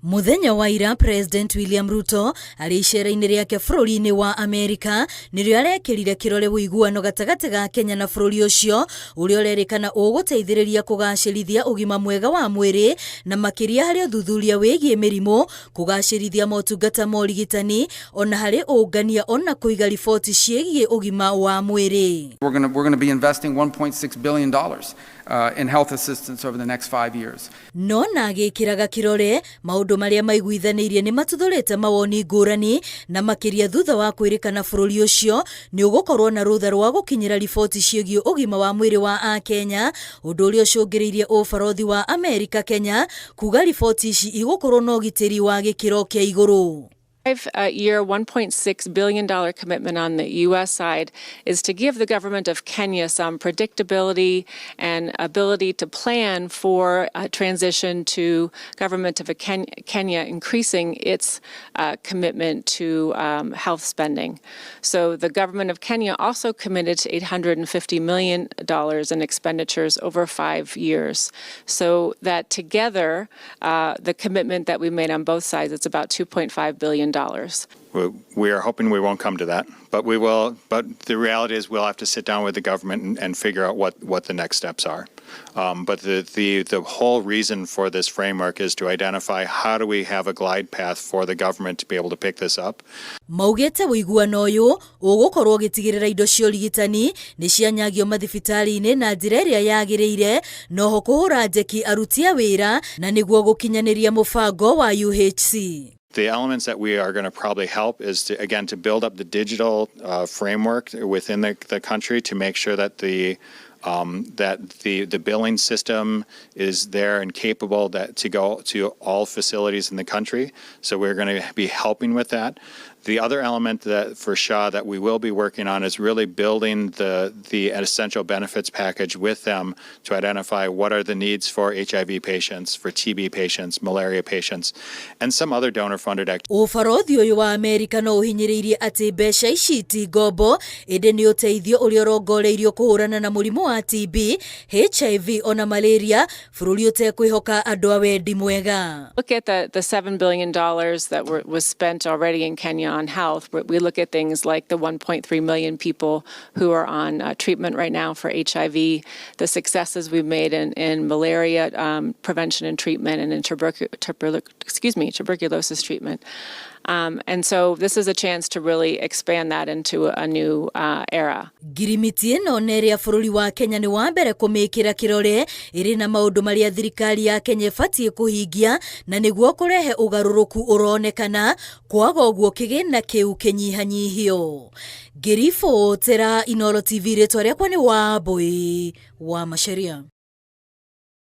Muthenya wa ira President William Ruto ari icera-inĩ rĩake bũrũri-inĩ wa Amerika nĩrĩo arekĩrire kĩrore ũiguano gatagatĩ ga Kenya na bũrũri ũcio ũrĩa ũrerĩkana ũgũteithĩrĩria kũgacĩrithia ũgima mwega wa mwĩrĩ na makĩria harĩ ũthuthuria wĩgiĩ mĩrimũ, kũgacĩrithia motungata ma ũrigitani ona harĩ ũngania ona kũiga riboti ciĩgiĩ ũgima wa mwĩrĩ. We're going to be investing $1.6 billion in health assistance over the next 5 years. No na agĩkĩraga kĩrore maũndũ marĩa maiguithanĩirie nĩ matuthũrĩte mawoni ngũrani na makĩria thutha wa kwĩrĩkana bũrũri ũcio nĩ ũgũkorwo na rũtha rwa gũkinyĩra riboti ciĩgiĩ ũgima wa mwĩrĩ wa Akenya, ũndũ ũrĩa ũcũngĩrĩirie ũbarothi wa Amerika Kenya kuga riboti ici igũkorwo na ũgitĩri wa gĩkĩro kĩa igũrũ. Five-year, $1.6 billion commitment on the U.S. side is to give the government of Kenya some predictability and ability to plan for a transition to government of Kenya increasing its commitment to health spending. So the government of Kenya also committed to $850 million in expenditures over 5 years. So that together, the commitment that we made on both sides, it's about $2.5 billion. We are hoping we won't come to that, but we will. But the reality is we'll have to sit down with the government and figure out what the next steps are. But the whole reason for this framework is to identify how do we have a glide path for the government to be able to pick this up. Maugete ũiguano ũyũ ũgũkorwo ũgĩtigĩrĩra indo cia ũrigitani nĩ cianyagio mathibitarĩ-inĩ na njĩra ĩrĩa yagĩrĩire, noho kũhũra njeki aruti a wĩra na nĩguo gũkinyanĩria mũbango wa UHC. The elements that we are going to probably help is to, again, to build up the digital framework within the country to make sure that the billing system is there and capable to go to all facilities in the country. So we're going to be helping with that. The other element that for SHA that we will be working on is really building the essential benefits package with them to identify what are the needs for HIV patients, for TB patients, malaria patients, and some other donor-funded activities. Ũbarothi ũyũ wa Amerika no ũhinyĩrĩirie atĩ mbeca ici ti ngombo, ĩndĩ nĩ ũteithio ũrĩa ũrongoreirio kũhũrana na mũrimũ wa TB, HIV ona malaria, bũrũri ũtekwĩhoka andũ a wendi mwega. Look at the $7 billion that was spent already in Kenya on health. We look at things like the 1.3 million people who are on treatment right now for HIV, the successes we've made in malaria prevention and treatment and in tuberculosis treatment. And so this is a chance to really expand that into a new era. Ngirimiti ĩno nerĩa bũrũri wa Kenya nĩ wa mbere kũmĩkĩra kĩrore ĩrĩ na maũndũ marĩa thirikari ya Kenya ĩbatiĩ kũhingia na nĩguo kũrehe ũgarũrũku ũronekana, kwaga ũguo kĩgĩna kĩu kĩnyihanyihio. Ngĩribotera Inooro TV, rĩtwa rĩakwa nĩ Wambũi wa Macharia.